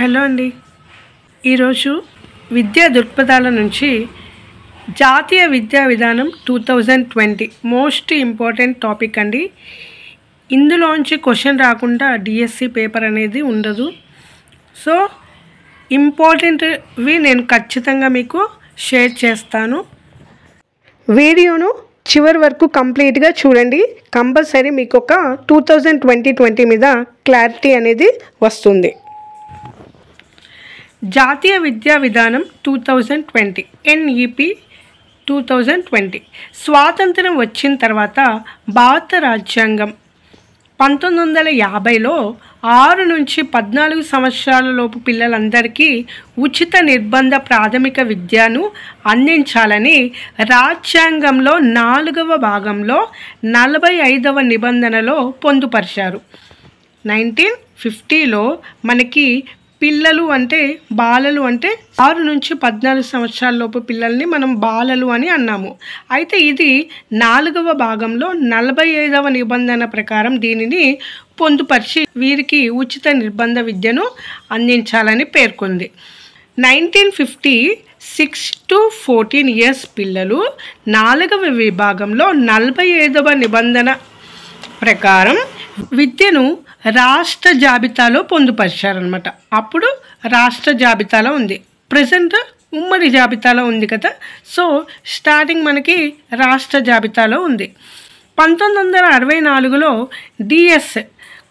Hello అండి. ఈరోజు విద్యా దృక్పథాల నుంచి జాతీయ విద్యా విధానం 2020 మోస్ట్ ఇంపార్టెంట్ టాపిక్ అండి. ఇందులోంచి క్వశ్చన్ రాకుండా డిఎస్సి పేపర్ అనేది ఉండదు. సో ఇంపార్టెంట్వి నేను ఖచ్చితంగా మీకు షేర్ చేస్తాను. వీడియోను చివరి వరకు కంప్లీట్గా చూడండి. కంపల్సరీ మీకు ఒక 2020 మీద క్లారిటీ అనేది వస్తుంది. జాతీయ విద్యా విధానం 2020 ఎన్ఈపి 2020 స్వాతంత్రం వచ్చిన తర్వాత భారత రాజ్యాంగం 1950లో 6 నుంచి 14 సంవత్సరాల లోపు పిల్లలందరికీ ఉచిత నిర్బంధ ప్రాథమిక విద్యను అందించాలని రాజ్యాంగంలో 4వ భాగంలో 45వ నిబంధనలో పొందుపరిచారు. 1950లో మనకి పిల్లలు అంటే బాలలు అంటే 6 నుంచి 14 సంవత్సరాల లోపు పిల్లల్ని మనం బాలలు అని అన్నాము. అయితే ఇది 4వ భాగంలో 45వ నిబంధన ప్రకారం దీనిని పొందుపరిచి వీరికి ఉచిత నిర్బంధ విద్యను అందించాలని పేర్కొంది. 1950 6 to 14 years పిల్లలు 4వ విభాగంలో 45వ నిబంధన ప్రకారం విద్యను రాష్ట్ర జాబితాలో పొందుపరిచారనమాట. అప్పుడు రాష్ట్ర జాబితాలో ఉంది, ప్రజెంట్ ఉమ్మడి జాబితాలో ఉంది కదా. సో స్టార్టింగ్ మనకి రాష్ట్ర జాబితాలో ఉంది. 1964లో డిఎస్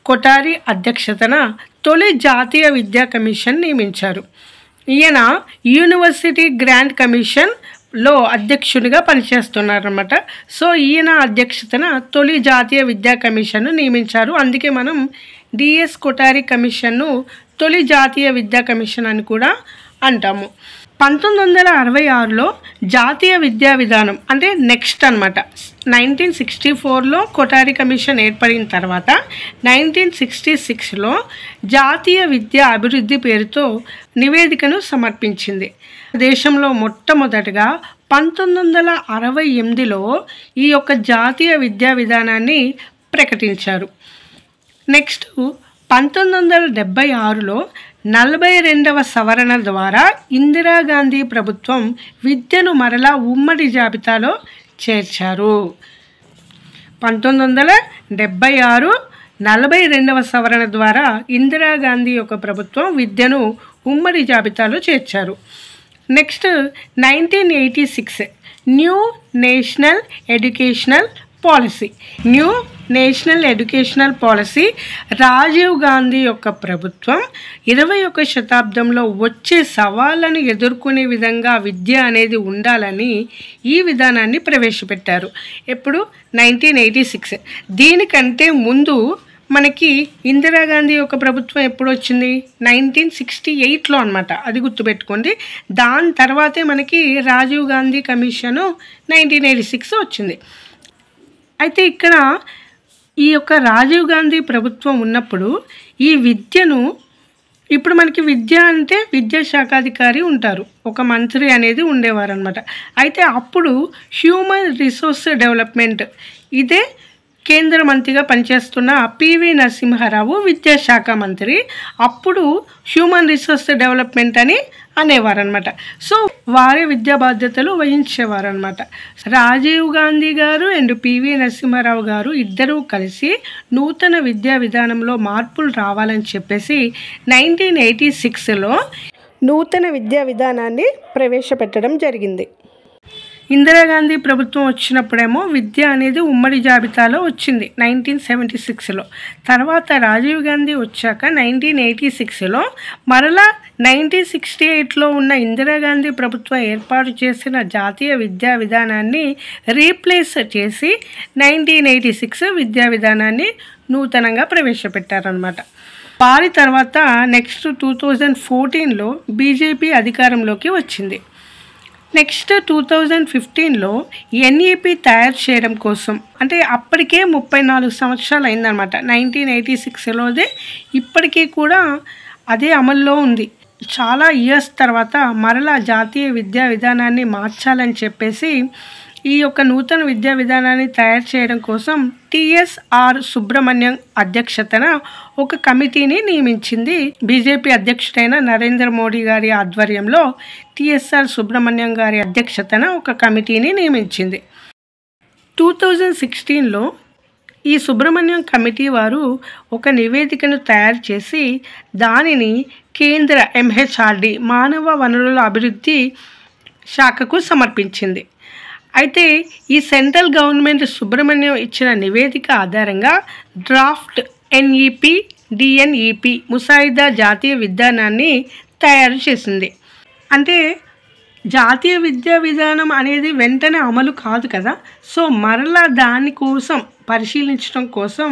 కొఠారి అధ్యక్షతన తొలి జాతీయ విద్యా కమిషన్ నియమించారు. ఈయన యూనివర్సిటీ గ్రాంట్ కమిషన్లో అధ్యక్షుడిగా పనిచేస్తున్నారన్నమాట. సో ఈయన అధ్యక్షతన తొలి జాతీయ విద్యా కమిషన్ను నియమించారు. అందుకే మనం డిఎస్ కొఠారి కమిషన్ను తొలి జాతీయ విద్యా కమిషన్ అని కూడా అంటాము. 1966లో జాతీయ విద్యా విధానం అంటే నెక్స్ట్ అనమాట. 1964లో కొఠారి కమిషన్ ఏర్పడిన తర్వాత 1966లో జాతీయ విద్యా అభివృద్ధి పేరుతో నివేదికను సమర్పించింది. దేశంలో మొట్టమొదటిగా 1968లో ఈ యొక్క జాతీయ విద్యా విధానాన్ని ప్రకటించారు. నెక్స్ట్ 1976లో 42వ సవరణ ద్వారా ఇందిరాగాంధీ ప్రభుత్వం విద్యను మరలా ఉమ్మడి జాబితాలో చేర్చారు. 1976 42వ సవరణ ద్వారా ఇందిరాగాంధీ యొక్క ప్రభుత్వం విద్యను ఉమ్మడి జాబితాలో చేర్చారు. Next 1986 new national educational policy. New national educational policy Rajiv Gandhi యొక్క ప్రభుత్వం 21వ శతాబ్దంలో వచ్చే సవాళ్ళను ఎదుర్కొనే విధంగా విద్య అనేది ఉండాలని ఈ విధానాన్ని ప్రవేశపెట్టారు. ఎప్పుడు 1986. దీనికంటే ముందు మనకి ఇందిరాగాంధీ యొక్క ప్రభుత్వం ఎప్పుడు వచ్చింది? 1968లో అనమాట. అది గుర్తుపెట్టుకోండి. దాని తర్వాతే మనకి రాజీవ్ గాంధీ కమిషను 1986 వచ్చింది. అయితే ఇక్కడ ఈ యొక్క రాజీవ్ గాంధీ ప్రభుత్వం ఉన్నప్పుడు ఈ విద్యను ఇప్పుడు మనకి విద్య అంటే విద్యాశాఖాధికారి ఉంటారు, ఒక మంత్రి అనేది ఉండేవారు అనమాట. అయితే అప్పుడు హ్యూమన్ రిసోర్స్ డెవలప్మెంట్ ఇదే కేంద్ర మంత్రిగా పనిచేస్తున్న పివి నరసింహారావు విద్యాశాఖ మంత్రి. అప్పుడు హ్యూమన్ రిసోర్స్ డెవలప్మెంట్ అని అనేవారనమాట. సో వారే విద్యా బాధ్యతలు వహించేవారనమాట. రాజీవ్ గాంధీ గారు అండ్ పివి నరసింహారావు గారు ఇద్దరూ కలిసి నూతన విద్యా విధానంలో మార్పులు రావాలని చెప్పేసి 1986లో నూతన విద్యా విధానాన్ని ప్రవేశపెట్టడం జరిగింది. ఇందిరాగాంధీ ప్రభుత్వం వచ్చినప్పుడేమో విద్య అనేది ఉమ్మడి జాబితాలో వచ్చింది 1976లో. తర్వాత రాజీవ్ గాంధీ వచ్చాక 1986లో మరలా 1968లో ఉన్న ఇందిరాగాంధీ ప్రభుత్వం ఏర్పాటు చేసిన జాతీయ విద్యా విధానాన్ని రీప్లేస్ చేసి 1986 విద్యా విధానాన్ని నూతనంగా ప్రవేశపెట్టారనమాట. వారి తర్వాత నెక్స్ట్ 2014లో బీజేపీ అధికారంలోకి వచ్చింది. నెక్స్ట్ 2015లో ఎన్ఈపి తయారు చేయడం కోసం, అంటే అప్పటికే 34 సంవత్సరాలు అయిందనమాట. 1986లోదే ఇప్పటికీ కూడా అదే అమల్లో ఉంది. చాలా ఇయర్స్ తర్వాత మరలా జాతీయ విద్యా విధానాన్ని మార్చాలని చెప్పేసి ఈ యొక్క నూతన విద్యా విధానాన్ని తయారు చేయడం కోసం టిఎస్ఆర్ సుబ్రహ్మణ్యం అధ్యక్షతన ఒక కమిటీని నియమించింది. బీజేపీ అధ్యక్షుడైన నరేంద్ర మోడీ గారి ఆధ్వర్యంలో టిఎస్ఆర్ సుబ్రహ్మణ్యం గారి అధ్యక్షతన ఒక కమిటీని నియమించింది. 2016లో ఈ సుబ్రహ్మణ్యం కమిటీ వారు ఒక నివేదికను తయారు చేసి దానిని కేంద్ర ఎంహెచ్ఆర్డి మానవ వనరుల అభివృద్ధి శాఖకు సమర్పించింది. అయితే ఈ సెంట్రల్ గవర్నమెంట్ సుబ్రహ్మణ్యం ఇచ్చిన నివేదిక ఆధారంగా డ్రాఫ్ట్ ఎన్ఈపి డిఎన్ఈపి ముసాయిదా జాతీయ విధానాన్ని తయారు చేసింది. అంటే జాతీయ విద్యా విధానం అనేది వెంటనే అమలు కాదు కదా, సో మరలా దానికోసం పరిశీలించడం కోసం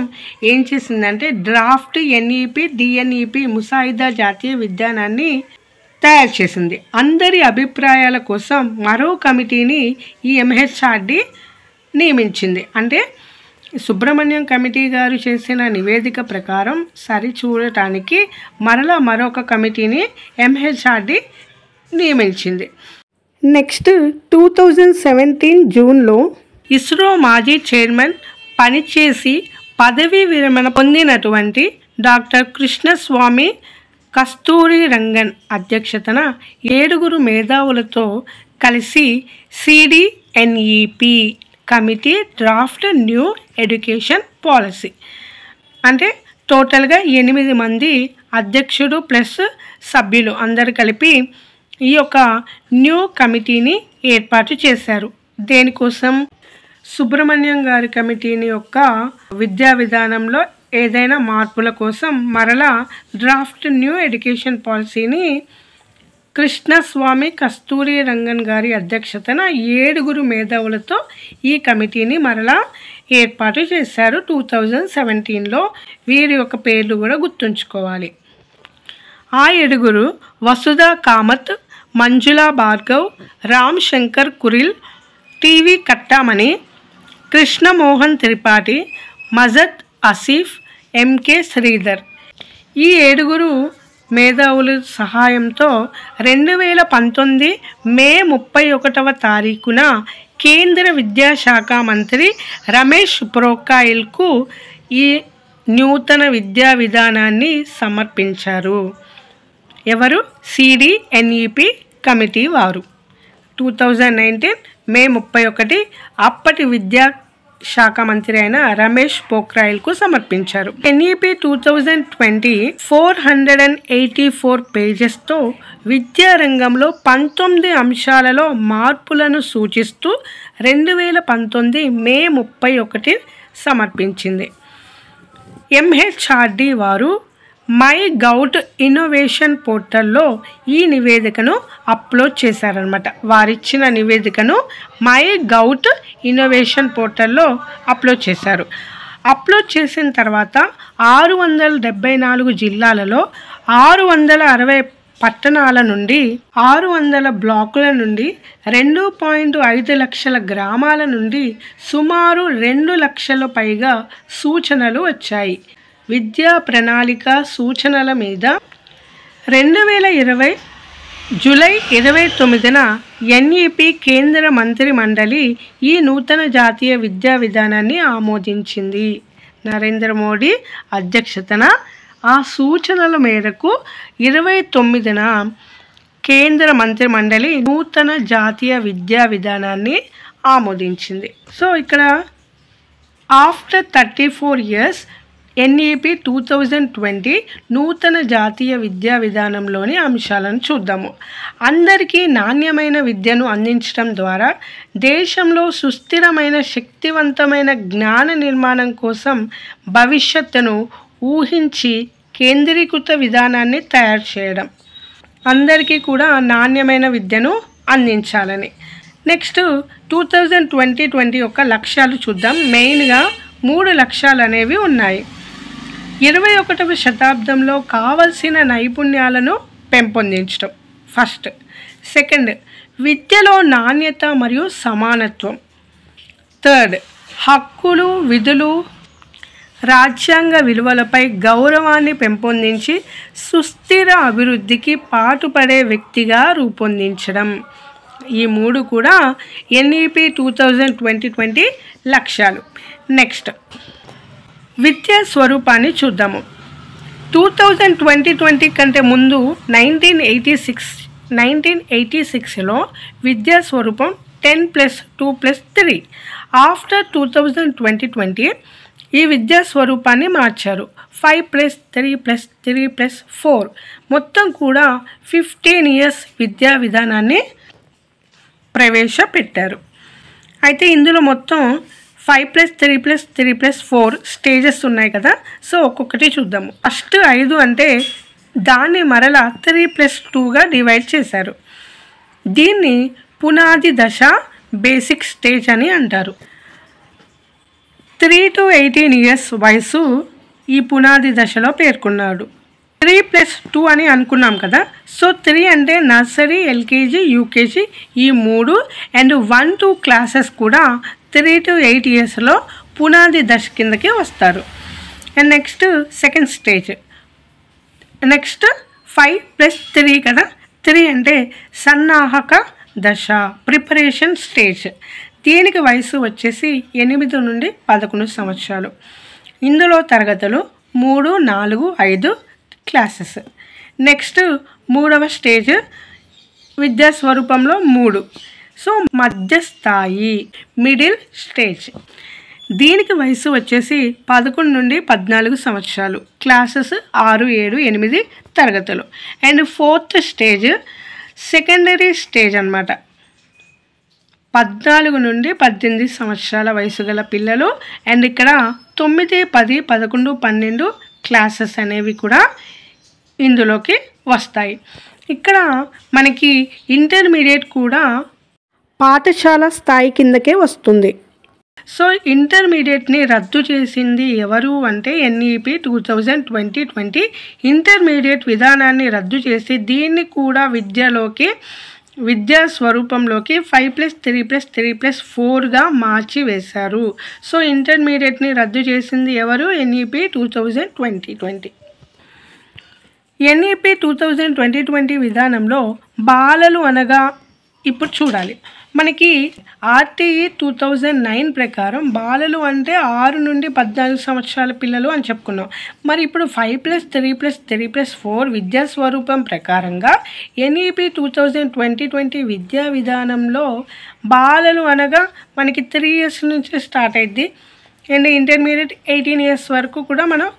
ఏం చేసిందంటే డ్రాఫ్ట్ ఎన్ఈపి డిఎన్ఈపి ముసాయిదా జాతీయ విధానాన్ని తయారు చేసింది. అందరి అభిప్రాయాల కోసం మరో కమిటీని ఈ ఎంహెచ్ఆర్డి నియమించింది. అంటే సుబ్రహ్మణ్యం కమిటీ గారు చేసిన నివేదిక ప్రకారం సరిచూడటానికి మరలా మరొక కమిటీని ఎంహెచ్ఆర్డి నియమించింది. నెక్స్ట్ 2017 జూన్లో ఇస్రో మాజీ చైర్మన్ పనిచేసి పదవీ విరమణ పొందినటువంటి డాక్టర్ కృష్ణస్వామి కస్తూరి రంగన్ అధ్యక్షతన 7 మేధావులతో కలిసి CDNEP committee draft new education policy అంటే టోటల్గా 8 మంది అధ్యక్షుడు ప్లస్ సభ్యులు అందరు కలిపి ఈ యొక్క న్యూ కమిటీని ఏర్పాటు చేశారు. దేనికోసం? సుబ్రహ్మణ్యం గారి కమిటీని యొక్క విద్యా విధానంలో ఏదైనా మార్పుల కోసం మరలా డ్రాఫ్ట్ న్యూ ఎడ్యుకేషన్ పాలసీని కృష్ణస్వామి కస్తూరి రంగన్ గారి అధ్యక్షతన 7 మేధావులతో ఈ కమిటీని మరలా ఏర్పాటు చేశారు 2017లో. వీరి యొక్క పేర్లు కూడా గుర్తుంచుకోవాలి. ఆ 7 వసుధా కామత్, మంజులా భార్గవ్, రామ్ శంకర్ కురిల్, టీవీ కట్టామణి, కృష్ణమోహన్ త్రిపాఠి, మజద్ ఆసిఫ్, ఎంకే శ్రీధర్. ఈ 7 మేధావుల సహాయంతో 2019 మే 31వ తారీఖున కేంద్ర విద్యాశాఖ మంత్రి రమేష్ పొఖ్రియాల్కు ఈ నూతన విద్యా విధానాన్ని సమర్పించారు. ఎవరు? సిడిఎన్ఈపి కమిటీ వారు. 2019 మే 31 అప్పటి విద్యాశాఖ మంత్రి అయిన రమేష్ పొఖ్రియాల్కు సమర్పించారు. ఎన్ఈపి 2020 484 పేజెస్తో విద్యారంగంలో 19 అంశాలలో మార్పులను సూచిస్తూ 2019 మే 31 సమర్పించింది. ఎంహెచ్ఆర్డి వారు మై గౌట్ ఇన్నోవేషన్ పోర్టల్లో ఈ నివేదికను అప్లోడ్ చేశారనమాట. వారిచ్చిన నివేదికను మై గౌట్ ఇన్నోవేషన్ పోర్టల్లో అప్లోడ్ చేశారు. అప్లోడ్ చేసిన తర్వాత 674 జిల్లాలలో 660 పట్టణాల నుండి 600 బ్లాకుల నుండి 2.5 లక్షల గ్రామాల నుండి సుమారు 2 లక్షల పైగా సూచనలు వచ్చాయి. విద్యా ప్రణాళిక సూచనల మీద 2020 జూలై 29న ఎన్ఈపి కేంద్ర మంత్రి మండలి ఈ నూతన జాతీయ విద్యా విధానాన్ని ఆమోదించింది. నరేంద్ర మోడీ అధ్యక్షతన ఆ సూచనల మేరకు 29న కేంద్ర మంత్రి మండలి నూతన జాతీయ విద్యా విధానాన్ని ఆమోదించింది. సో ఇక్కడ ఆఫ్టర్ 34 years ఎన్ఈపి 2020 నూతన జాతీయ విద్యా విధానంలోని అంశాలను చూద్దాము. అందరికీ నాణ్యమైన విద్యను అందించడం ద్వారా దేశంలో సుస్థిరమైన శక్తివంతమైన జ్ఞాన నిర్మాణం కోసం భవిష్యత్తును ఊహించి కేంద్రీకృత విధానాన్ని తయారు చేయడం, అందరికీ కూడా నాణ్యమైన విద్యను అందించాలని. నెక్స్ట్ 2020 యొక్క లక్ష్యాలు చూద్దాం. మెయిన్గా 3 లక్ష్యాలు అనేవి ఉన్నాయి. 21వ శతాబ్దంలో కావలసిన నైపుణ్యాలను పెంపొందించడం ఫస్ట్. సెకండ్, విద్యలో నాణ్యత మరియు సమానత్వం. థర్డ్, హక్కులు విధులు రాజ్యాంగ విలువలపై గౌరవాన్ని పెంపొందించి సుస్థిర అభివృద్ధికి పాటుపడే వ్యక్తిగా రూపొందించడం. ఈ 3 కూడా NEP 2020 లక్ష్యాలు. నెక్స్ట్ విద్యా స్వరూపాన్ని చూద్దాము. 2020 కంటే ముందు 1986లో విద్యా స్వరూపం 10+2+3. ఆఫ్టర్ 2020 ఈ విద్యా స్వరూపాన్ని మార్చారు. 5+3+3+4 మొత్తం కూడా 15 years విద్యా విధానాన్ని ప్రవేశపెట్టారు. అయితే ఇందులో మొత్తం 5+3+3+4 స్టేజెస్ ఉన్నాయి కదా. సో ఒక్కొక్కటి చూద్దాము. ఫస్ట్ 5 అంటే దాన్ని మరలా 3+2గా డివైడ్ చేశారు. దీన్ని పునాది దశ బేసిక్ స్టేజ్ అని అంటారు. 3 to 18 years వయసు ఈ పునాది దశలో పేర్కొన్నాడు. 3+2 అని అనుకున్నాం కదా. సో 3 అంటే నర్సరీ, LKG, UKG ఈ 3 అండ్ 1-2 క్లాసెస్ కూడా 3 to 8 yearsలో పునాది దశ కిందకి వస్తారు. And next second stage. Next 5+3 కదా. 3 అంటే సన్నాహక దశ ప్రిపరేషన్ స్టేజ్. దీనికి వయసు వచ్చేసి 8 నుండి 11 సంవత్సరాలు. ఇందులో తరగతులు 3, 4, 5 క్లాసెస్. నెక్స్ట్ 3వ స్టేజ్ విద్యా స్వరూపంలో 3. సో మధ్య స్థాయి మిడిల్ స్టేజ్. దీనికి వయసు వచ్చేసి 11 నుండి 14 సంవత్సరాలు. క్లాసెస్ 6, 7, 8 తరగతులు. And 4th stage secondary stage అన్నమాట. 14 నుండి 18 సంవత్సరాల వయసు గల పిల్లలు. అండ్ ఇక్కడ 9, 10, 11, 12 క్లాసెస్ అనేవి కూడా ఇందులోకి వస్తాయి. ఇక్కడ మనకి ఇంటర్మీడియట్ కూడా పాఠశాల స్థాయి కిందకే వస్తుంది. సో ఇంటర్మీడియట్ని రద్దు చేసింది ఎవరు అంటే NEP 2020 ఇంటర్మీడియట్ విధానాన్ని రద్దు చేసి దీన్ని కూడా విద్యా స్వరూపంలోకి 5+3+3+4గా మార్చి వేశారు. సో ఇంటర్మీడియట్ని రద్దు చేసింది ఎవరు? NEP 2020. NEP 2020 విధానంలో బాలలు అనగా ఇప్పుడు చూడాలి. మనకి RTE 2009 ప్రకారం బాలలు అంటే 6 నుండి 14 సంవత్సరాల పిల్లలు అని చెప్పుకున్నాం. మరి ఇప్పుడు 5+3+3+4 విద్యా స్వరూపం ప్రకారంగా NEP 2020 విద్యా విధానంలో బాలలు అనగా మనకి 3 years నుంచి స్టార్ట్ అయింది. అండ్ ఇంటర్మీడియట్ 18 years వరకు కూడా మనం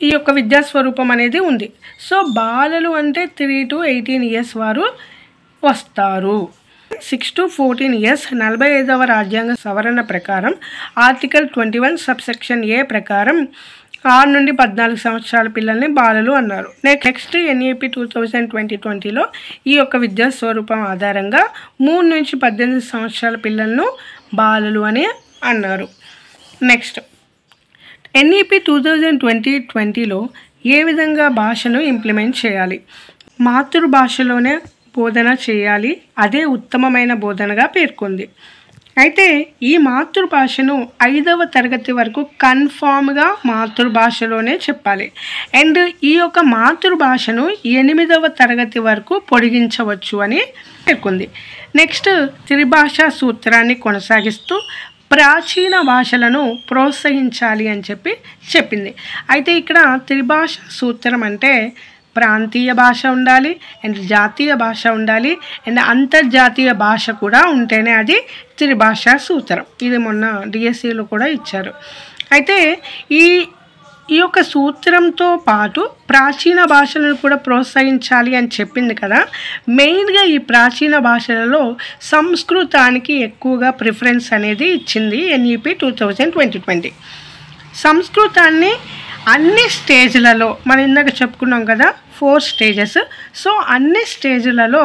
ఈ యొక్క విద్యా స్వరూపం అనేది ఉంది. సో బాలలు అంటే 3 to 18 years వారు వస్తారు. 6 to 14 years 45వ రాజ్యాంగ సవరణ ప్రకారం ఆర్టికల్ 21 సబ్సెక్షన్ A ప్రకారం 6 నుండి 14 సంవత్సరాల పిల్లల్ని బాలలు అన్నారు. నెక్స్ట్ NEP 2020లో ఈ యొక్క విద్యా స్వరూపం ఆధారంగా 3 నుంచి 18 సంవత్సరాల పిల్లలను బాలలు అని అన్నారు. నెక్స్ట్ NEP 2020లో ఏ విధంగా భాషను ఇంప్లిమెంట్ చేయాలి? మాతృభాషలోనే బోధన చేయాలి. అదే ఉత్తమమైన బోధనగా పేర్కొంది. అయితే ఈ మాతృభాషను 5వ తరగతి వరకు కన్ఫామ్గా మాతృభాషలోనే చెప్పాలి. అండ్ ఈ యొక్క మాతృభాషను 8వ తరగతి వరకు పొడిగించవచ్చు అని పేర్కొంది. నెక్స్ట్ త్రిభాషా సూత్రాన్ని కొనసాగిస్తూ ప్రాచీన భాషలను ప్రోత్సహించాలి అని చెప్పింది. అయితే ఇక్కడ త్రిభాష సూత్రం అంటే ప్రాంతీయ భాష ఉండాలి, అండ్ జాతీయ భాష ఉండాలి, అండ్ అంతర్జాతీయ భాష కూడా ఉంటేనే అది త్రిభాషా సూత్రం. ఇది మొన్న DSEలో కూడా ఇచ్చారు. అయితే ఈ యొక్క సూత్రంతో పాటు ప్రాచీన భాషలను కూడా ప్రోత్సహించాలి అని చెప్పింది కదా. మెయిన్గా ఈ ప్రాచీన భాషలలో సంస్కృతానికి ఎక్కువగా ప్రిఫరెన్స్ అనేది ఇచ్చింది NEP 2020. సంస్కృతాన్ని అన్ని స్టేజ్లలో మనం ఇందాక చెప్పుకున్నాం కదా 4 stages. సో అన్ని స్టేజ్లలో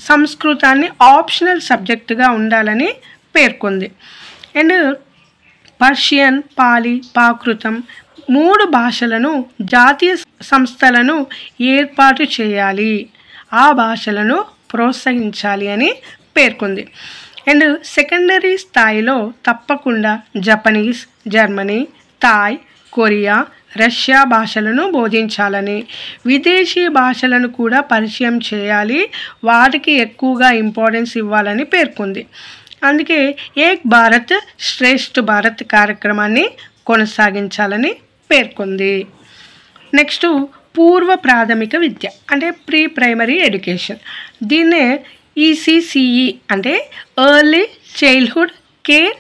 సంస్కృతాన్ని ఆప్షనల్ సబ్జెక్టుగా ఉండాలని పేర్కొంది. అండ్ పర్షియన్, పాలి, ప్రాకృతం 3 భాషలను జాతీయ సంస్థలను ఏర్పాటు చేయాలి, ఆ భాషలను ప్రోత్సహించాలి అని పేర్కొంది. అండ్ సెకండరీ స్థాయిలో తప్పకుండా Japanese, Germany, Thai, Korea, Russia భాషలను బోధించాలని, విదేశీ భాషలను కూడా పరిచయం చేయాలి, వాటికి ఎక్కువగా ఇంపార్టెన్స్ ఇవ్వాలని పేర్కొంది. అందుకే ఏక్ భారత్ శ్రేష్ఠ భారత్ కార్యక్రమాన్ని కొనసాగించాలని పేర్కొంది. నెక్స్ట్ పూర్వ ప్రాథమిక విద్య అంటే ప్రీ ప్రైమరీ ఎడ్యుకేషన్. దీన్నే ఈసీసీఈ అంటే early childhood care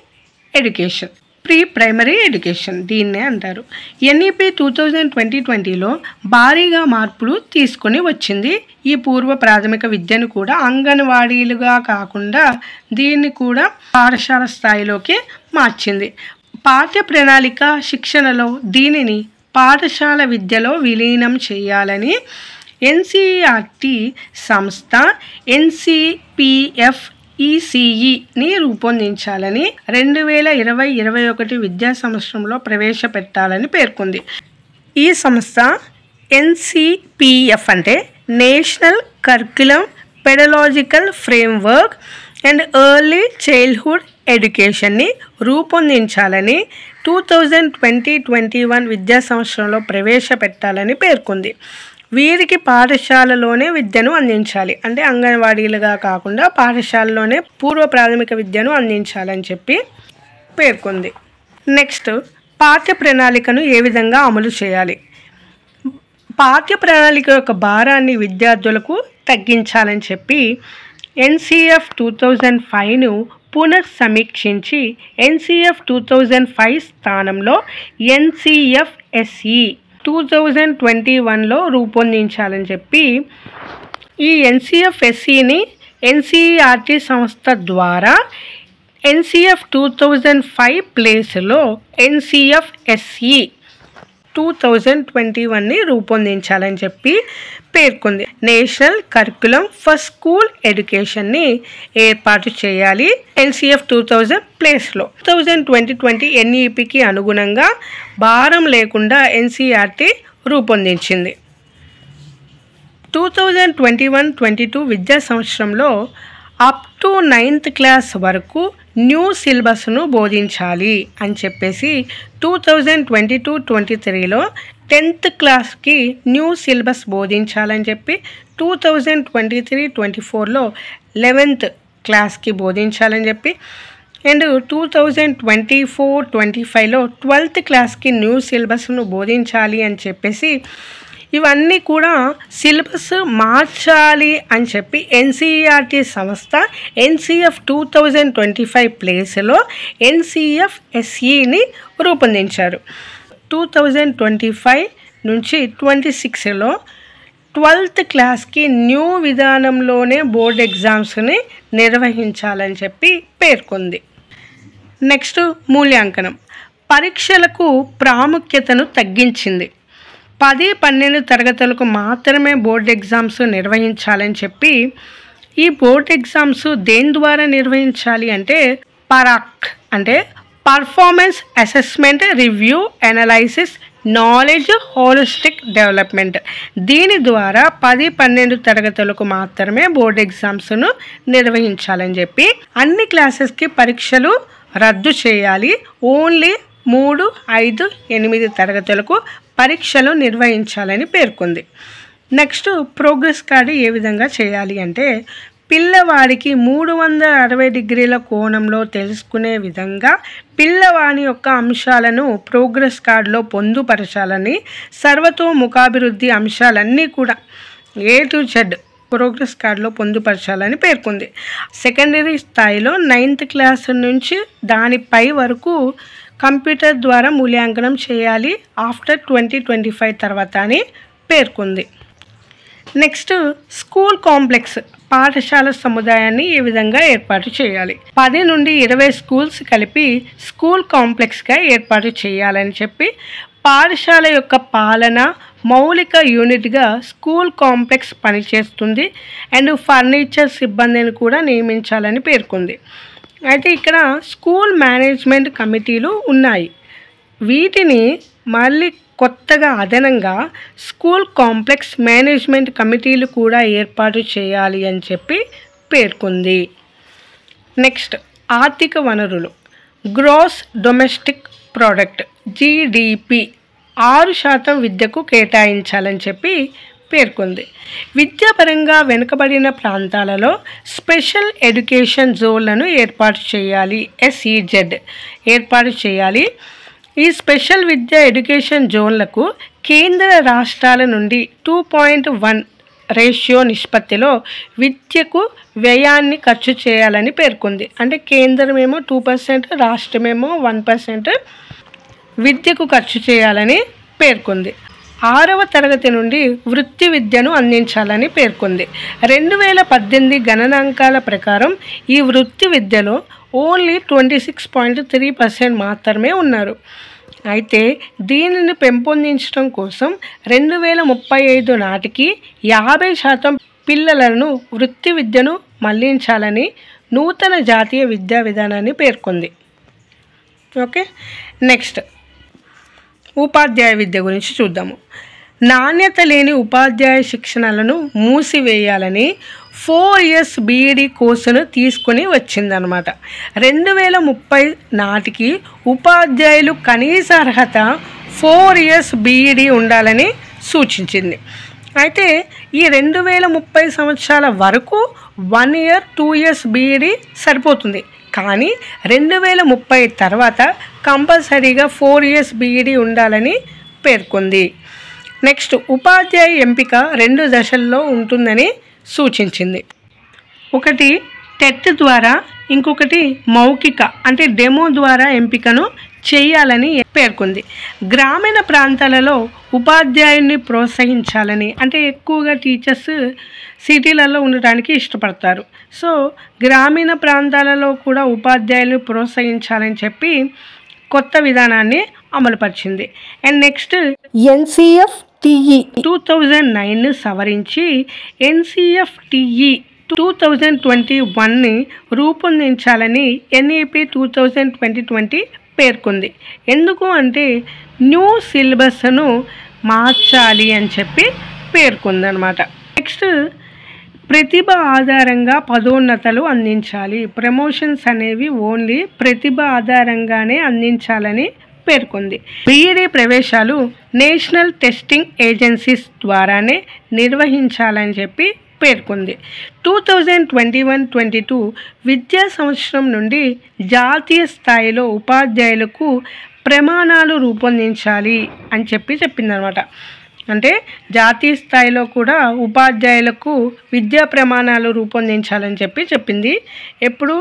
education, pre primary education దీన్నే అంటారు. ఎన్ఈపీ 2020లో భారీగా మార్పులు తీసుకొని వచ్చింది. ఈ పూర్వ ప్రాథమిక విద్యను కూడా అంగన్వాడీలుగా కాకుండా దీన్ని కూడా పాఠశాల స్థాయిలోకి మార్చింది. పాఠ్య ప్రణాళిక శిక్షణలో దీనిని పాఠశాల విద్యలో విలీనం చేయాలని ఎన్సీఈఆర్టీ సంస్థ ఎన్సీపీఎఫ్ఈసీఈని రూపొందించాలని 2020-21 విద్యా సంవత్సరంలో ప్రవేశపెట్టాలని పేర్కొంది. ఈ సంస్థ ఎన్సీపీఎఫ్ అంటే national curriculum pedagogical framework and early childhood ఎడ్యుకేషన్ని రూపొందించాలని 2020-21 విద్యా సంవత్సరంలో ప్రవేశపెట్టాలని పేర్కొంది. వీరికి పాఠశాలలోనే విద్యను అందించాలి, అంటే అంగన్వాడీలుగా కాకుండా పాఠశాలలోనే పూర్వ ప్రాథమిక విద్యను అందించాలని చెప్పి పేర్కొంది. నెక్స్ట్ పాఠ్య ప్రణాళికను ఏ విధంగా అమలు చేయాలి? పాఠ్య ప్రణాళిక యొక్క భారాన్ని విద్యార్థులకు తగ్గించాలని చెప్పి ఎన్సీఎఫ్ 2005ను పునఃసమీక్షించి ఎన్సీఎఫ్ 2005 స్థానంలో ఎన్సీఎఫ్ఎస్ఈ 2021లో రూపొందించాలని చెప్పి ఈ ఎన్సీఎఫ్ఎస్ఈని ఎన్సీఈఆర్టీ సంస్థ ద్వారా ఎన్సీఎఫ్ 2005 ప్లేస్లో ఎన్సీఎఫ్ఎస్ఈ 2021ని రూపొందించాలని చెప్పి పేర్కొంది. నేషనల్ కరిక్యులం ఫర్ స్కూల్ ఎడ్యుకేషన్ని ఏర్పాటు చేయాలి ఎన్సీఎఫ్ 2000 ప్లేస్లో. 2020 ఎన్ఈపికి అనుగుణంగా భారం లేకుండా ఎన్సీఆర్టీ రూపొందించింది. 2021-22 విద్యా సంవత్సరంలో అప్ టు 9th క్లాస్ వరకు న్యూ సిలబస్ను బోధించాలి అని చెప్పేసి 2022-23లో 10th క్లాస్కి న్యూ సిలబస్ బోధించాలని చెప్పి 2023-24లో 11th క్లాస్కి బోధించాలని చెప్పి అండ్ 2024-25లో 12th క్లాస్కి న్యూ సిలబస్ను బోధించాలి అని చెప్పేసి ఇవన్నీ కూడా సిలబస్ మార్చాలి అని చెప్పి ఎన్సీఈఆర్టీ సంస్థ ఎన్సీఎఫ్ 2025 ప్లేస్లో ఎన్సీఎఫ్ఎస్ఈని రూపొందించారు. 2025 నుంచి 26లో 12th క్లాస్కి న్యూ విధానంలోనే బోర్డ్ ఎగ్జామ్స్ని నిర్వహించాలని చెప్పి పేర్కొంది. నెక్స్ట్ మూల్యాంకనం. పరీక్షలకు ప్రాముఖ్యతను తగ్గించింది. 10-12 తరగతులకు మాత్రమే బోర్డ్ ఎగ్జామ్స్ నిర్వహించాలని చెప్పి ఈ బోర్డ్ ఎగ్జామ్స్ దేని ద్వారా నిర్వహించాలి అంటే పరాక్ అంటే performance assessment review analysis knowledge holistic development. దీని ద్వారా 10-12 తరగతులకు మాత్రమే బోర్డ్ ఎగ్జామ్స్ను నిర్వహించాలని చెప్పి అన్ని క్లాసెస్కి పరీక్షలు రద్దు చేయాలి. ఓన్లీ 3, 5, 8 తరగతులకు పరీక్షలు నిర్వహించాలని పేర్కొంది. నెక్స్ట్ ప్రోగ్రెస్ కార్డు ఏ విధంగా చేయాలి అంటే పిల్లవాడికి 360 డిగ్రీల కోణంలో తెలుసుకునే విధంగా పిల్లవాడి యొక్క అంశాలను ప్రోగ్రెస్ కార్డులో పొందుపరచాలని, సర్వతోముఖాభివృద్ధి అంశాలన్నీ కూడా A to Z ప్రోగ్రెస్ కార్డులో పొందుపరచాలని పేర్కొంది. సెకండరీ స్థాయిలో 9th క్లాస్ నుంచి దానిపై వరకు కంప్యూటర్ ద్వారా మూల్యాంకనం చేయాలి ఆఫ్టర్ 2025 తర్వాత అని పేర్కొంది. నెక్స్ట్ స్కూల్ కాంప్లెక్స్ పాఠశాల సముదాయాన్ని ఈ విధంగా ఏర్పాటు చేయాలి. 10 నుండి 20 స్కూల్స్ కలిపి స్కూల్ కాంప్లెక్స్గా ఏర్పాటు చేయాలని చెప్పి పాఠశాల యొక్క పాలన మౌలిక యూనిట్గా స్కూల్ కాంప్లెక్స్ పనిచేస్తుంది అండ్ ఫర్నిచర్ సిబ్బందిని కూడా నియమించాలని పేర్కొంది. అయితే ఇక్కడ స్కూల్ మేనేజ్మెంట్ కమిటీలు ఉన్నాయి. వీటిని మళ్ళీ కొత్తగా అదనంగా స్కూల్ కాంప్లెక్స్ మేనేజ్మెంట్ కమిటీలు కూడా ఏర్పాటు చేయాలి అని చెప్పి పేర్కొంది. నెక్స్ట్ ఆర్థిక వనరులు. గ్రాస్ డొమెస్టిక్ ప్రోడక్ట్ GDP 6% విద్యకు కేటాయించాలని చెప్పి పేర్కొంది. విద్యాపరంగా వెనుకబడిన ప్రాంతాలలో స్పెషల్ ఎడ్యుకేషన్ జోన్లను ఏర్పాటు చేయాలి, SEZ ఏర్పాటు చేయాలి. ఈ స్పెషల్ విద్యా ఎడ్యుకేషన్ జోన్లకు కేంద్ర రాష్ట్రాల నుండి 2.1 రేషియో నిష్పత్తిలో విద్యకు వ్యయాన్ని ఖర్చు చేయాలని పేర్కొంది. అంటే కేంద్రమేమో 2%, రాష్ట్రమేమో 1% విద్యకు ఖర్చు చేయాలని పేర్కొంది. 6వ తరగతి నుండి వృత్తి విద్యను అందించాలని పేర్కొంది. 2018 గణనాంకాల ప్రకారం ఈ వృత్తి విద్యలో ఓన్లీ 26.3% మాత్రమే ఉన్నారు. అయితే దీనిని పెంపొందించడం కోసం 2035 నాటికి 50% పిల్లలను వృత్తి విద్యను మళ్లించాలని నూతన జాతీయ విద్యా విధానాన్ని పేర్కొంది. ఓకే, నెక్స్ట్ ఉపాధ్యాయ విద్య గురించి చూద్దాము. నాణ్యత లేని ఉపాధ్యాయ శిక్షణలను మూసివేయాలని 4 years BEd కోర్సును తీసుకొని వచ్చిందనమాట. 2030 నాటికి ఉపాధ్యాయులు కనీస అర్హత 4 years BEd ఉండాలని సూచించింది. అయితే ఈ 2030 సంవత్సరాల వరకు 1 year 2 years BEd సరిపోతుంది. కానీ 2030 తర్వాత కంపల్సరీగా 4 years BEd ఉండాలని పేర్కొంది. నెక్స్ట్ ఉపాధ్యాయ ఎంపిక 2 దశల్లో ఉంటుందని సూచించింది. ఒకటి టెట్ ద్వారా, ఇంకొకటి మౌఖిక అంటే డెమో ద్వారా ఎంపికను చేయాలని పేర్కొంది. గ్రామీణ ప్రాంతాలలో ఉపాధ్యాయుల్ని ప్రోత్సహించాలని, అంటే ఎక్కువగా టీచర్స్ సిటీలలో ఉండటానికి ఇష్టపడతారు. సో గ్రామీణ ప్రాంతాలలో కూడా ఉపాధ్యాయులను ప్రోత్సహించాలని చెప్పి కొత్త విధానాన్ని అమలుపరిచింది. అండ్ నెక్స్ట్ NCFTE 2009 సవరించి NCFTE 2021ని రూపొందించాలని NEP 2020 పేర్కొంది. ఎందుకు అంటే న్యూ సిలబస్ను మార్చాలి అని చెప్పి పేర్కొందనమాట. నెక్స్ట్ ప్రతిభ ఆధారంగా పదోన్నతలు అందించాలి. ప్రమోషన్స్ అనేవి ఓన్లీ ప్రతిభ ఆధారంగానే అందించాలని పేర్కొంది. BEd ప్రవేశాలు నేషనల్ టెస్టింగ్ ఏజెన్సీస్ ద్వారానే నిర్వహించాలని చెప్పి పేర్కొంది. 2021-22 విద్యా సంవత్సరం నుండి జాతీయ స్థాయిలో ఉపాధ్యాయులకు ప్రమాణాలు రూపొందించాలి అని చెప్పి చెప్పిందనమాట. అంటే జాతీయ స్థాయిలో కూడా ఉపాధ్యాయులకు విద్యా ప్రమాణాలు రూపొందించాలని చెప్పి చెప్పింది. ఎప్పుడు?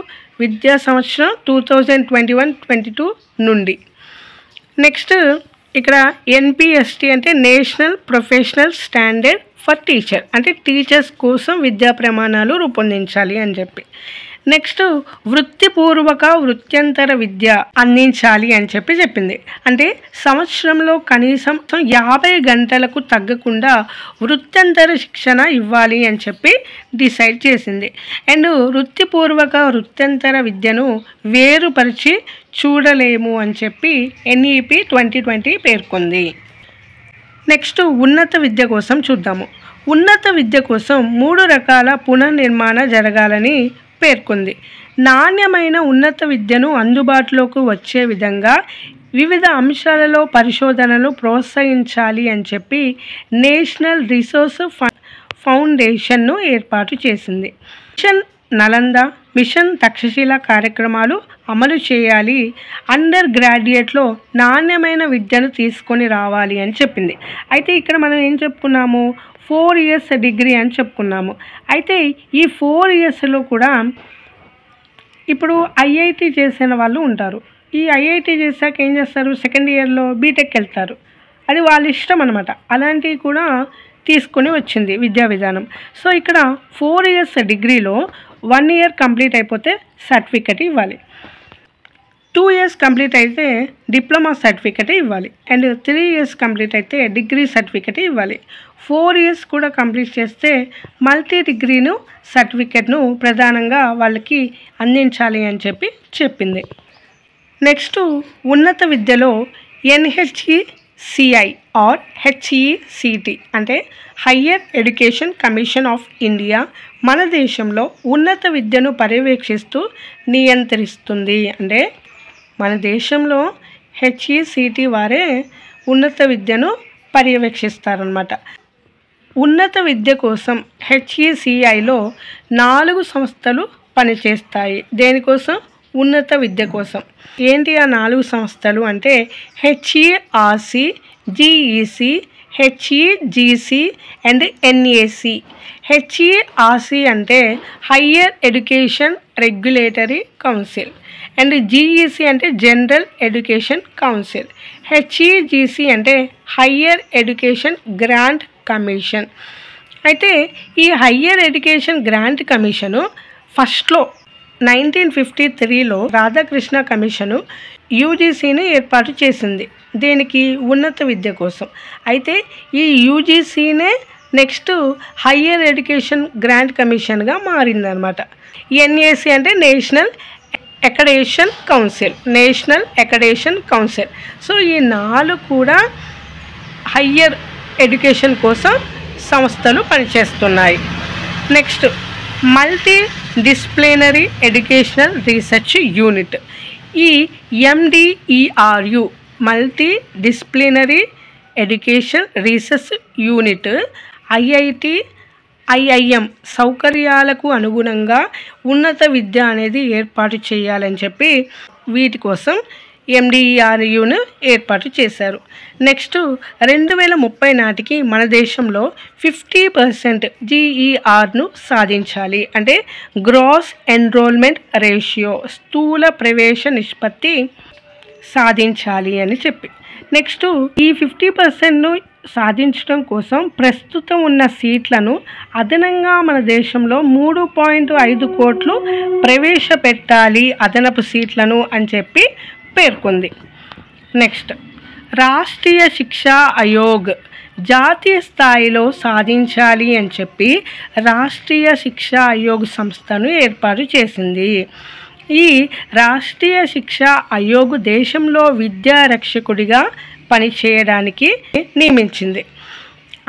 విద్యా సంవత్సరం 2021-22 నుండి. నెక్స్ట్ ఇక్కడ NPST అంటే national professional standard for teacher, అంటే టీచర్స్ కోసం విద్యా ప్రమాణాలు రూపొందించాలి అని చెప్పి. నెక్స్ట్ వృత్తిపూర్వక వృత్యంతర విద్య అందించాలి అని చెప్పి చెప్పింది. అంటే సంవత్సరంలో కనీసం 50 గంటలకు తగ్గకుండా వృత్యంతర శిక్షణ ఇవ్వాలి అని చెప్పి డిసైడ్ చేసింది. అండ్ వృత్తిపూర్వక వృత్యంతర విద్యను వేరుపరిచి చూడలేము అని చెప్పి NEP 2020 పేర్కొంది. నెక్స్ట్ ఉన్నత విద్య కోసం చూద్దాము. ఉన్నత విద్య కోసం 3 రకాల పునర్నిర్మాణ జరగాలని పేర్కొంది. నాణ్యమైన ఉన్నత విద్యను అందుబాటులోకి వచ్చే విధంగా వివిధ అంశాలలో పరిశోధనలు ప్రోత్సహించాలి అని చెప్పి నేషనల్ రిసోర్స్ ఫౌండేషన్ను ఏర్పాటు చేసింది. మిషన్ నలంద, మిషన్ తక్షశిల కార్యక్రమాలు అమలు చేయాలి. అండర్ గ్రాడ్యుయేట్లో నాణ్యమైన విద్యను తీసుకొని రావాలి అని చెప్పింది. అయితే ఇక్కడ మనం ఏం చెప్పుకున్నాము? 4 years డిగ్రీ అని చెప్పుకున్నాము. అయితే ఈ 4 yearsలో కూడా ఇప్పుడు IIT చేసిన వాళ్ళు ఉంటారు. ఈ IIT చేశాక ఏం చేస్తారు? సెకండ్ ఇయర్లో బీటెక్ వెళ్తారు. అది వాళ్ళ ఇష్టం అనమాట. అలాంటివి కూడా తీసుకొని వచ్చింది విద్యా విధానం. సో ఇక్కడ 4 years డిగ్రీలో 1 year కంప్లీట్ అయిపోతే సర్టిఫికెట్ ఇవ్వాలి, 2 years కంప్లీట్ అయితే డిప్లొమా సర్టిఫికెట్ ఇవ్వాలి, అండ్ 3 years కంప్లీట్ అయితే డిగ్రీ సర్టిఫికెట్ ఇవ్వాలి. 4 years కూడా కంప్లీట్ చేస్తే మల్టీ డిగ్రీను సర్టిఫికెట్ను ప్రధానంగా వాళ్ళకి అందించాలి అని చెప్పి చెప్పింది. నెక్స్ట్ ఉన్నత విద్యలో NHECI ఆర్ HECT అంటే higher education commission of India మన దేశంలో ఉన్నత విద్యను పర్యవేక్షిస్తూ నియంత్రిస్తుంది. అంటే మన దేశంలో HECT వారే ఉన్నత విద్యను పర్యవేక్షిస్తారన్నమాట. ఉన్నత విద్య కోసం HECIలో 4 సంస్థలు పనిచేస్తాయి. దేనికోసం? ఉన్నత విద్య కోసం. ఏంటి ఆ 4 సంస్థలు అంటే HERC, GEC, HEGC and NAC. HERC అంటే higher education regulatory council and GEC అంటే జనరల్ ఎడ్యుకేషన్ కౌన్సిల్. HEGC అంటే హయ్యర్ ఎడ్యుకేషన్ గ్రాంట్ కమిషన్. అయితే ఈ హయ్యర్ ఎడ్యుకేషన్ గ్రాంట్ కమిషను ఫస్ట్లో 1953లో రాధాకృష్ణ కమిషను UGCని ఏర్పాటు చేసింది. దేనికి? ఉన్నత విద్య కోసం. అయితే ఈ UGCనే నెక్స్ట్ హయ్యర్ ఎడ్యుకేషన్ గ్రాంట్ కమిషన్గా మారిందనమాట. NAC అంటే నేషనల్ అక్రెడిటేషన్ కౌన్సిల్. సో ఈ 4 కూడా హయ్యర్ ఎడ్యుకేషన్ కోసం సంస్థలు పనిచేస్తున్నాయి. Next multi disciplinary educational research unit. ఈ MDERU multi disciplinary education research unit IIT, IIM సౌకర్యాలకు అనుగుణంగా ఉన్నత విద్య అనేది ఏర్పాటు చేయాలని చెప్పి వీటి కోసం MDERUను ఏర్పాటు చేశారు. నెక్స్ట్ 2030 నాటికి మన దేశంలో 50% GERను సాధించాలి. అంటే గ్రాస్ ఎన్రోల్మెంట్ రేషియో, స్థూల ప్రవేశ నిష్పత్తి సాధించాలి అని చెప్పి. నెక్స్ట్ ఈ 50%ను సాధించడం కోసం ప్రస్తుతం ఉన్న సీట్లను అదనంగా మన దేశంలో 3.5 కోట్లు ప్రవేశపెట్టాలి అదనపు సీట్లను అని చెప్పి పేర్కొంది. నెక్స్ట్ రాష్ట్రీయ శిక్షా ఆయోగ్ జాతీయ స్థాయిలో సాధించాలి అని చెప్పి రాష్ట్రీయ శిక్షా ఆయోగ్ సంస్థను ఏర్పాటు చేసింది. ఈ రాష్ట్రీయ శిక్షా ఆయోగ్ దేశంలో విద్యా రక్షకుడిగా పనిచేయడానికి నియమించింది.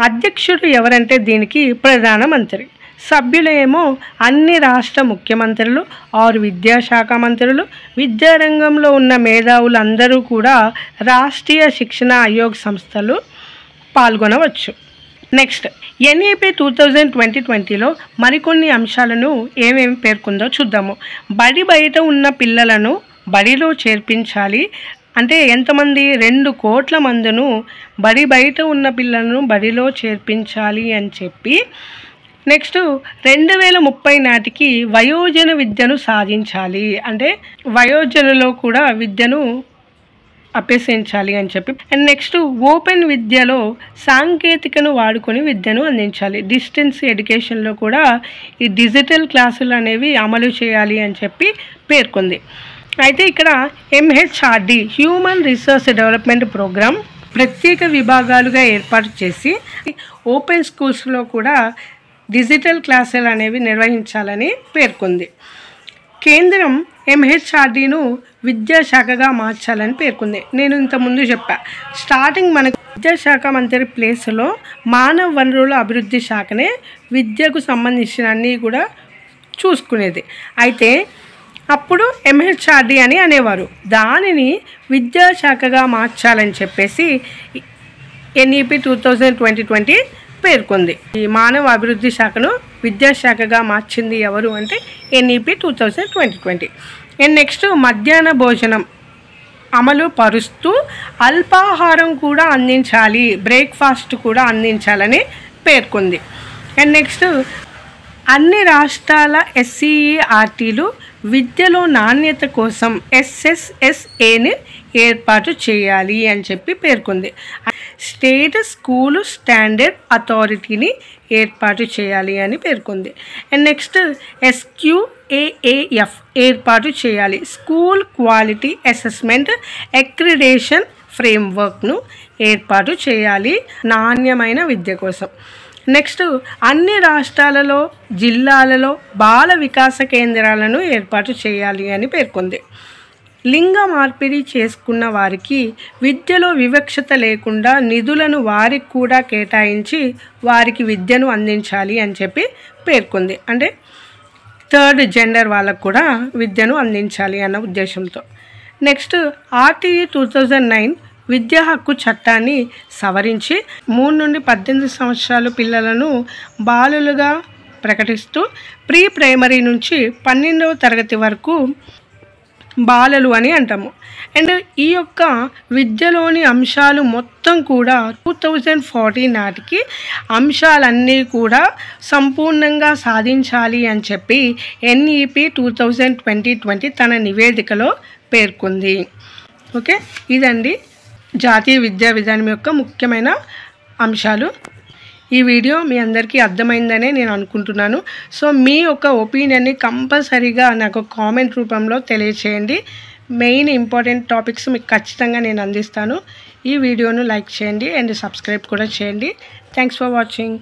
అధ్యక్షుడు ఎవరంటే దీనికి ప్రధానమంత్రి. సభ్యులేమో అన్ని రాష్ట్ర ముఖ్యమంత్రులు, 6 విద్యాశాఖ మంత్రులు, విద్యారంగంలో ఉన్న మేధావులు అందరూ కూడా రాష్ట్రీయ శిక్షణ ఆయోగ్ సంస్థలు పాల్గొనవచ్చు. నెక్స్ట్ NEP 2020లో మరికొన్ని అంశాలను ఏమేమి పేర్కొందో చూద్దాము. బడి బయట ఉన్న పిల్లలను బడిలో చేర్పించాలి. అంటే ఎంతమంది? 2 కోట్ల మందిను బడి బయట ఉన్న పిల్లలను బడిలో చేర్పించాలి అని చెప్పి. నెక్స్ట్ 2030 నాటికి వయోజన విద్యను సాధించాలి. అంటే వయోజనలో కూడా విద్యను అభ్యసించాలి అని చెప్పి. అండ్ నెక్స్ట్ ఓపెన్ విద్యలో సాంకేతికను వాడుకొని విద్యను అందించాలి. డిస్టెన్స్ ఎడ్యుకేషన్లో కూడా ఈ డిజిటల్ క్లాసులు అనేవి అమలు చేయాలి అని చెప్పి పేర్కొంది. అయితే ఇక్కడ MHRD human resource development program ప్రత్యేక విభాగాలుగా ఏర్పాటు చేసి ఓపెన్ స్కూల్స్లో కూడా డిజిటల్ క్లాసులు అనేవి నిర్వహించాలని పేర్కొంది. కేంద్రం MHRDను విద్యాశాఖగా మార్చాలని పేర్కొంది. నేను ఇంతకుముందు చెప్పా, స్టార్టింగ్ మనకు విద్యాశాఖ మంత్రి ప్లేస్లో మానవ వనరుల అభివృద్ధి శాఖనే విద్యకు సంబంధించిన అన్నీ కూడా చూసుకునేది. అయితే అప్పుడు MHRD అని అనేవారు. దానిని విద్యాశాఖగా మార్చాలని చెప్పేసి NEP 2020 పేర్కొంది. ఈ మానవ అభివృద్ధి శాఖను విద్యాశాఖగా మార్చింది ఎవరు అంటే NEP 2020. అండ్ నెక్స్ట్ మధ్యాహ్న భోజనం అమలు పరుస్తూ అల్పాహారం కూడా అందించాలి, బ్రేక్ఫాస్ట్ కూడా అందించాలని పేర్కొంది. అండ్ నెక్స్ట్ అన్ని రాష్ట్రాల SCERTలు విద్యలో నాణ్యత కోసం SSSAని ఏర్పాటు చేయాలి అని చెప్పి పేర్కొంది. స్టేట్ స్కూల్ స్టాండర్డ్ అథారిటీని ఏర్పాటు చేయాలి అని పేర్కొంది. అండ్ నెక్స్ట్ SQAAF ఏర్పాటు చేయాలి. స్కూల్ క్వాలిటీ అసెస్మెంట్ అక్రిడేషన్ ఫ్రేమ్వర్క్ను ఏర్పాటు చేయాలి నాణ్యమైన విద్య కోసం. నెక్స్ట్ అన్ని రాష్ట్రాలలో జిల్లాలలో బాల వికాస కేంద్రాలను ఏర్పాటు చేయాలి అని పేర్కొంది. లింగ మార్పిడి చేసుకున్న వారికి విద్యలో వివక్షత లేకుండా నిధులను వారికి కూడా కేటాయించి వారికి విద్యను అందించాలి అని చెప్పి పేర్కొంది. అంటే థర్డ్ జెండర్ వాళ్ళకు కూడా విద్యను అందించాలి అన్న ఉద్దేశంతో. నెక్స్ట్ RTE 2009 విద్యా హక్కు చట్టాన్ని సవరించి 3 నుండి 18 సంవత్సరాల పిల్లలను బాలులుగా ప్రకటిస్తూ ప్రీ ప్రైమరీ నుంచి 12వ తరగతి వరకు బాలలు అని అంటాము. అండ్ ఈ యొక్క విద్యలోని అంశాలు మొత్తం కూడా 2040 నాటికి అంశాలన్నీ కూడా సంపూర్ణంగా సాధించాలి అని చెప్పి NEP 2020 తన నివేదికలో పేర్కొంది. ఓకే, ఇదండి జాతీయ విద్యా విధానం యొక్క ముఖ్యమైన అంశాలు. ఈ వీడియో మీ అందరికీ అర్థమైందనే నేను అనుకుంటున్నాను. సో మీ యొక్క ఒపీనియన్ని కంపల్సరీగా నాకు కామెంట్ రూపంలో తెలియచేయండి. మెయిన్ ఇంపార్టెంట్ టాపిక్స్ మీకు ఖచ్చితంగా నేను అందిస్తాను. ఈ వీడియోను లైక్ చేయండి అండ్ సబ్స్క్రైబ్ కూడా చేయండి. Thanks for watching.